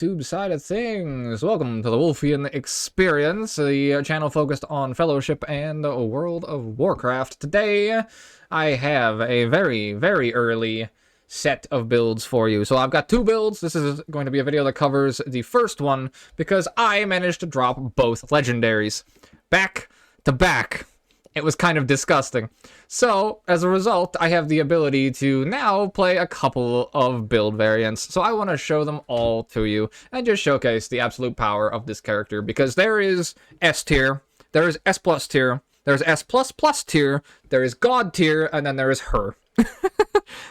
YouTube side of things. Welcome to the Wolfian Experience, the channel focused on Fellowship and World of Warcraft. Today, I have a very, very early set of builds for you. So I've got two builds. This is going to be a video that covers the first one because I managed to drop both legendaries back to back. It was kind of disgusting. So, as a result, I have the ability to now play a couple of build variants. So I want to show them all to you and just showcase the absolute power of this character. Because there is S tier, there is S plus tier, there's S plus plus tier, there is God tier, and then there is her.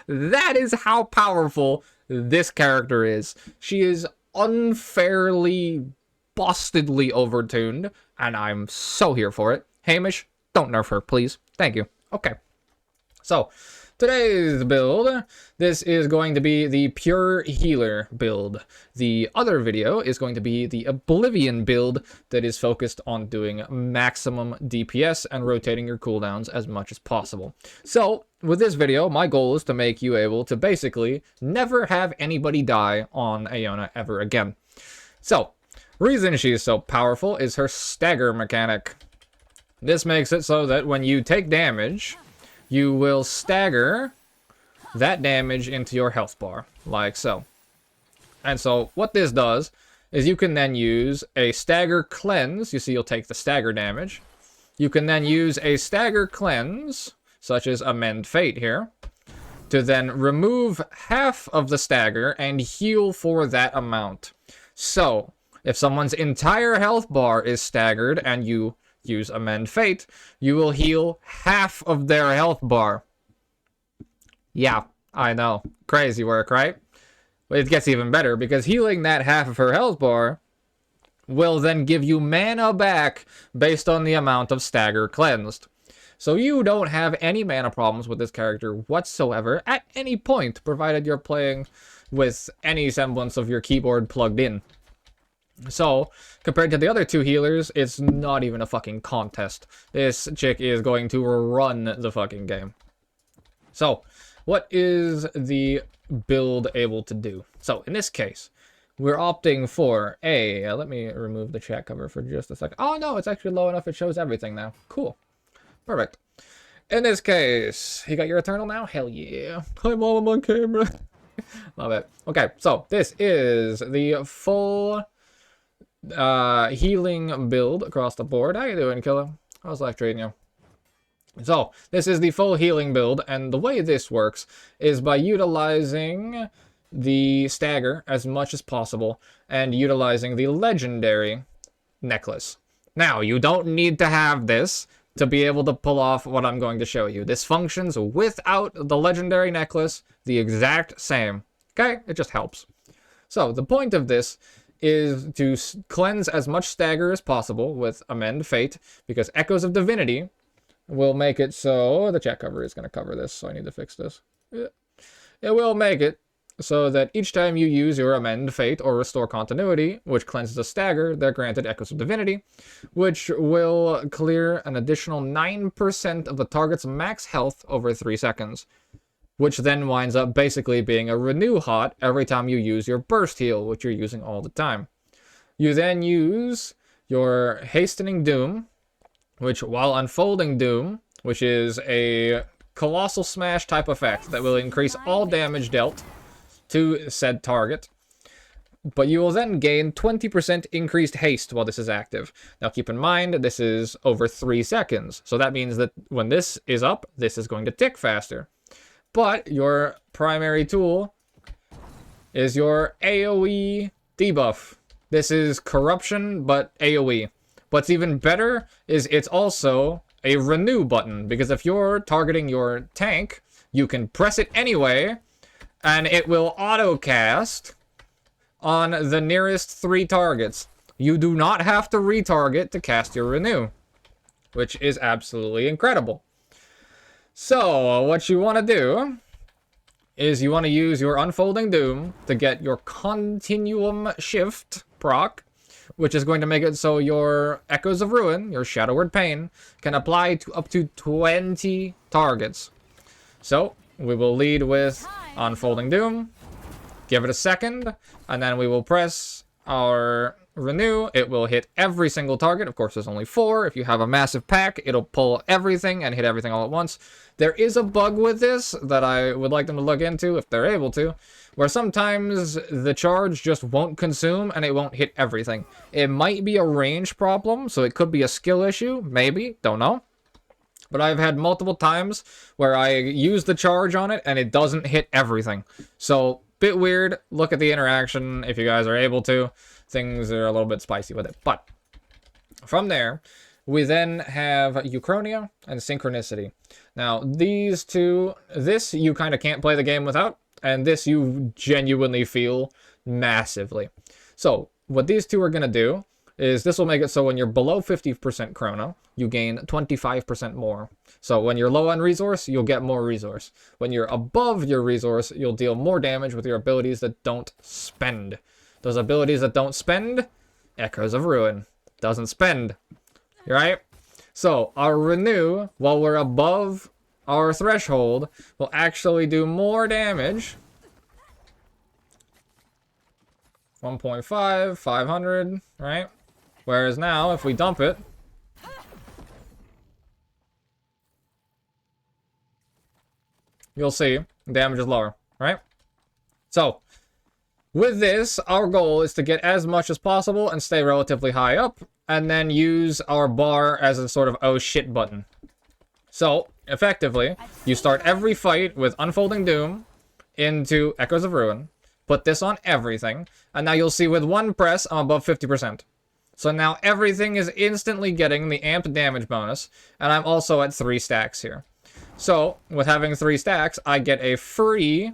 That is how powerful this character is. She is unfairly, bastardly overtuned, and I'm so here for it. Hamish, don't nerf her, please. Thank you. Okay. So, today's build, this is going to be the Pure Healer build. The other video is going to be the Oblivion build that is focused on doing maximum DPS and rotating your cooldowns as much as possible. So, with this video, my goal is to make you able to basically never have anybody die on Aeona ever again. So, reason she's so powerful is her stagger mechanic. This makes it so that when you take damage, you will stagger that damage into your health bar, like so. And so what this does is you can then use a stagger cleanse. You see, you'll take the stagger damage. You can then use a stagger cleanse, such as Amend Fate here, to then remove half of the stagger and heal for that amount. So, if someone's entire health bar is staggered and you use Amend Fate, you will heal half of their health bar. Yeah, I know. Crazy work, right? But it gets even better, because healing that half of her health bar will then give you mana back based on the amount of stagger cleansed. So you don't have any mana problems with this character whatsoever at any point, provided you're playing with any semblance of your keyboard plugged in. So, compared to the other two healers, it's not even a fucking contest. This chick is going to run the fucking game. So, what is the build able to do? So, in this case, we're opting for a... let me remove the chat cover for just a second. Oh, no, it's actually low enough it shows everything now. Cool. Perfect. In this case, you got your Eternal now? Hell yeah. Hi, Mom, I'm on camera. Love it. Okay, so, this is the full... healing build across the board. How you doing, killer? How's life treating you? So, this is the full healing build, and the way this works is by utilizing the stagger as much as possible and utilizing the legendary necklace. Now, you don't need to have this to be able to pull off what I'm going to show you. This functions without the legendary necklace the exact same. Okay? It just helps. So, the point of this is to cleanse as much stagger as possible with Amend Fate, because Echoes of Divinity will make it so... the chat cover is going to cover this, so I need to fix this. It will make it so that each time you use your Amend Fate or Restore Continuity, which cleanses a stagger, they're granted Echoes of Divinity, which will clear an additional 9% of the target's max health over 3 seconds. Which then winds up basically being a renew hot every time you use your burst heal, which you're using all the time. You then use your Hastening Doom, which while Unfolding Doom, which is a Colossal Smash type effect that will increase all damage dealt to said target. But you will then gain 20% increased haste while this is active. Now keep in mind, this is over 3 seconds. So that means that when this is up, this is going to tick faster. But your primary tool is your AoE debuff. This is Corruption, but AoE. What's even better is it's also a renew button, because if you're targeting your tank, you can press it anyway, and it will auto-cast on the nearest 3 targets. You do not have to retarget to cast your renew, which is absolutely incredible. So, what you want to do is you want to use your Unfolding Doom to get your Continuum Shift proc, which is going to make it so your Echoes of Ruin, your Shadow Word Pain, can apply to up to 20 targets. So, we will lead with Unfolding Doom, Give it a second, and then we will press our renew. It will hit every single target. Of course, there's only 4. If you have a massive pack, it'll pull everything and hit everything all at once. There is a bug with this that I would like them to look into if they're able to, where sometimes the charge just won't consume and it won't hit everything. It might be a range problem, so it could be a skill issue, maybe, don't know. But I've had multiple times where I use the charge on it and it doesn't hit everything. So, bit weird. Look at the interaction if you guys are able to. Things are a little bit spicy with it. But from there, we then have Uchronia and Synchronicity. Now, these two, this you kind of can't play the game without, and this you genuinely feel massively. So, what these two are going to do is this will make it so when you're below 50% Chrono, you gain 25% more. So when you're low on resource, you'll get more resource. When you're above your resource, you'll deal more damage with your abilities that don't spend. Those abilities that don't spend, Echoes of Ruin. Doesn't spend. Right? So, our Renew, while we're above our threshold, will actually do more damage. 1.5, 500, right? Whereas now, if we dump it, you'll see damage is lower, right? So, with this, our goal is to get as much as possible and stay relatively high up, and then use our bar as a sort of oh shit button. So, effectively, you start every fight with Unfolding Doom into Echoes of Ruin, put this on everything, and now you'll see with one press, I'm above 50%. So now everything is instantly getting the amped damage bonus, and I'm also at 3 stacks here. So, with having 3 stacks, I get a free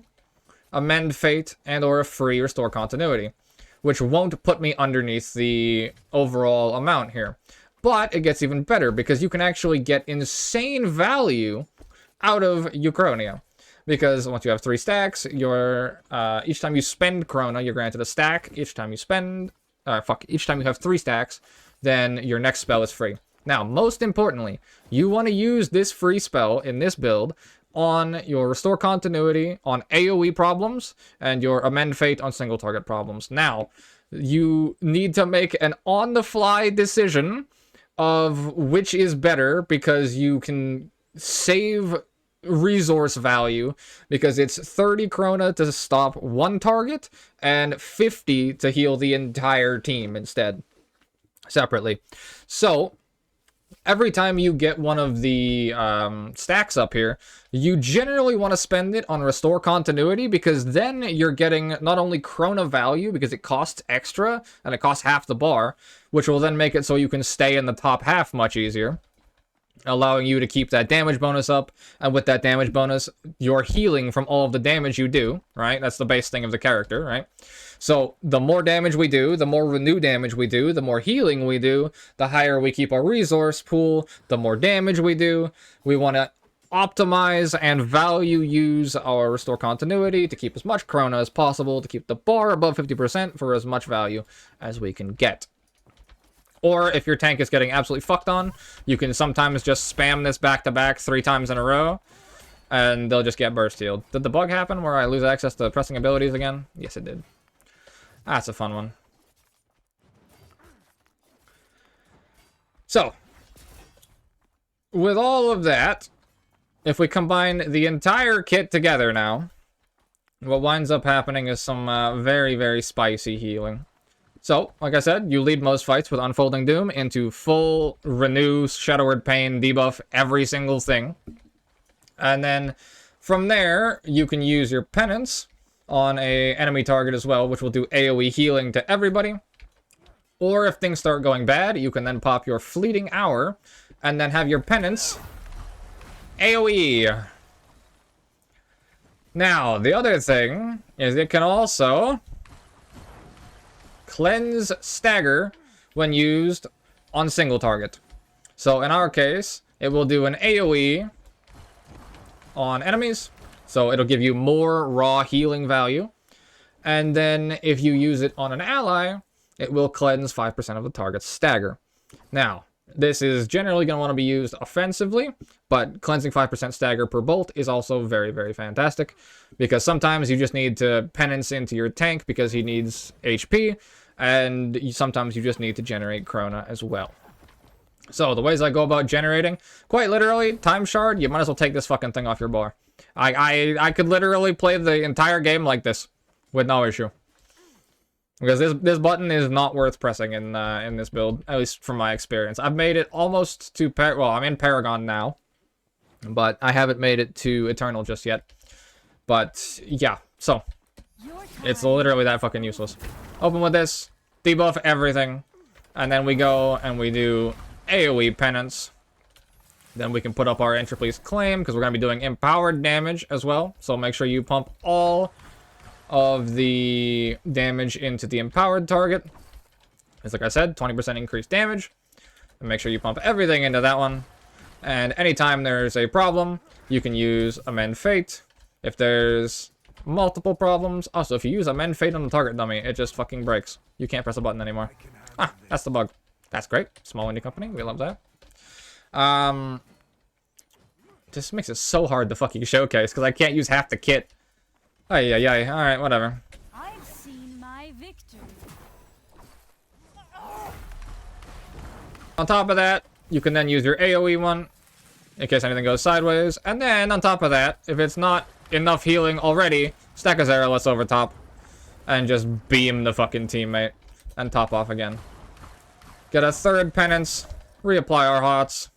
Amend Fate and or a free Restore Continuity, which won't put me underneath the overall amount here. But it gets even better, because you can actually get insane value out of Uchronia. Because once you have 3 stacks, you're, each time you spend Chrono, you're granted a stack. Each time you spend... each time you have 3 stacks, then your next spell is free. Now, most importantly, you want to use this free spell in this build on your Restore Continuity, on AoE problems, and your Amend Fate on single target problems. Now, you need to make an on-the-fly decision of which is better, because you can save resource value, because it's 30 Krona to stop 1 target, and 50 to heal the entire team instead, separately. So, every time you get one of the stacks up here, you generally want to spend it on Restore Continuity, because then you're getting not only Krona value, because it costs extra, and it costs half the bar, which will then make it so you can stay in the top half much easier, allowing you to keep that damage bonus up, and with that damage bonus, you're healing from all of the damage you do, right? That's the base thing of the character, right? So, the more damage we do, the more renew damage we do, the more healing we do, the higher we keep our resource pool, the more damage we do. We want to optimize and value use our Restore Continuity to keep as much Krona as possible, to keep the bar above 50% for as much value as we can get. Or, if your tank is getting absolutely fucked on, you can sometimes just spam this back-to-back 3 times in a row, and they'll just get burst healed. Did the bug happen where I lose access to pressing abilities again? Yes, it did. That's a fun one. So, with all of that, if we combine the entire kit together now, what winds up happening is some very, very spicy healing. So, like I said, you lead most fights with Unfolding Doom into full Renew, Shadowward Pain, debuff, every single thing. And then, from there, you can use your Penance on a enemy target as well, which will do AoE healing to everybody. Or if things start going bad, you can then pop your Fleeting Hour, and then have your Penance AoE. Now, the other thing is it can also cleanse stagger when used on single target. So in our case, it will do an AoE on enemies, so it'll give you more raw healing value. And then if you use it on an ally, it will cleanse 5% of the target's stagger. Now, This is generally going to want to be used offensively, but cleansing 5% stagger per bolt is also very, very fantastic, because sometimes you just need to penance into your tank because he needs HP, and sometimes you just need to generate Chrono as well. So the ways I go about generating, quite literally, time shard, you might as well take this fucking thing off your bar. I could literally play the entire game like this with no issue. Because this button is not worth pressing in this build, at least from my experience. I've made it almost to well, I'm in Paragon now, but I haven't made it to Eternal just yet. But yeah, so it's literally that fucking useless. Open with this, debuff everything, and then we go and we do AoE penance. Then we can put up our Entropy's Claim, because we're going to be doing empowered damage as well. So make sure you pump all of the damage into the empowered target. It's like I said, 20% increased damage. And make sure you pump everything into that one. And anytime there's a problem, you can use Amend Fate. If there's multiple problems, also if you use Amend Fate on the target dummy, it just fucking breaks. You can't press a button anymore. Ah, that's the bug. That's great. Small indie company, we love that. This makes it so hard to fucking showcase, because I can't use half the kit. Ay. Alright, whatever. I've seen my victory. On top of that, you can then use your AoE one, in case anything goes sideways. And then, on top of that, if it's not enough healing already, stack a Zeralus over top. And just beam the fucking teammate. And top off again. Get a third penance, reapply our hots,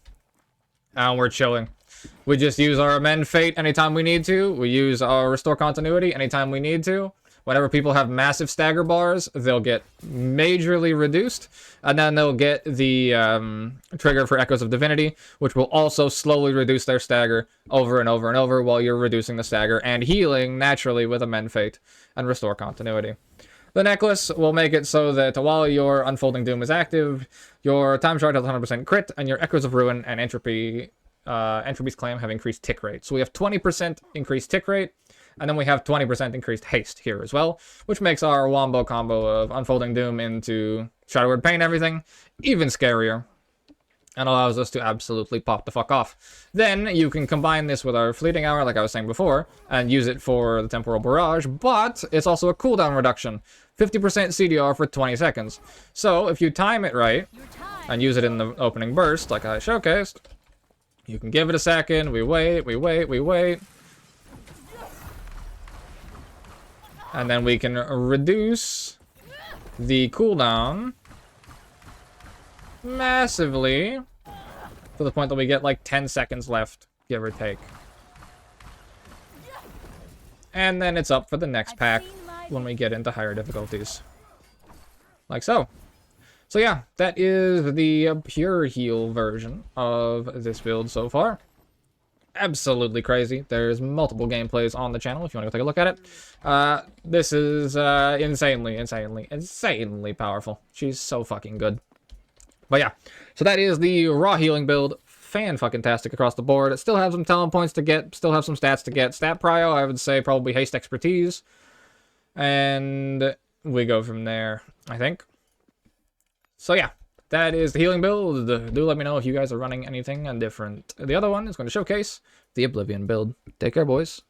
and we're chilling. We just use our Amend Fate anytime we need to. We use our Restore Continuity anytime we need to. Whenever people have massive stagger bars, they'll get majorly reduced. And then they'll get the trigger for Echoes of Divinity, which will also slowly reduce their stagger over and over and over while you're reducing the stagger and healing naturally with Amend Fate and Restore Continuity. The necklace will make it so that while your Unfolding Doom is active, your Time Shard has 100% crit, and your Echoes of Ruin and Entropy's Claim have increased tick rate. So we have 20% increased tick rate, and then we have 20% increased haste here as well, which makes our wombo combo of Unfolding Doom into Shadow Word Pain everything even scarier, and allows us to absolutely pop the fuck off. Then you can combine this with our Fleeting Hour, like I was saying before, and use it for the Temporal Barrage, but it's also a cooldown reduction. 50% CDR for 20 seconds. So if you time it right, and use it in the opening burst, like I showcased, you can give it a second, we wait. And then we can reduce the cooldown massively to the point that we get like 10 seconds left, give or take. And then it's up for the next pack when we get into higher difficulties. Like so. So yeah, that is the pure heal version of this build so far. Absolutely crazy. There's multiple gameplays on the channel if you want to go take a look at it. This is insanely powerful. She's so fucking good. But yeah, so that is the raw healing build. Fan-fucking-tastic across the board. It still have some talent points to get, still have some stats to get. Stat prio, I would say probably haste expertise. And we go from there, I think. So yeah, that is the healing build. Do let me know if you guys are running anything different. The other one is going to showcase the Oblivion build. Take care, boys.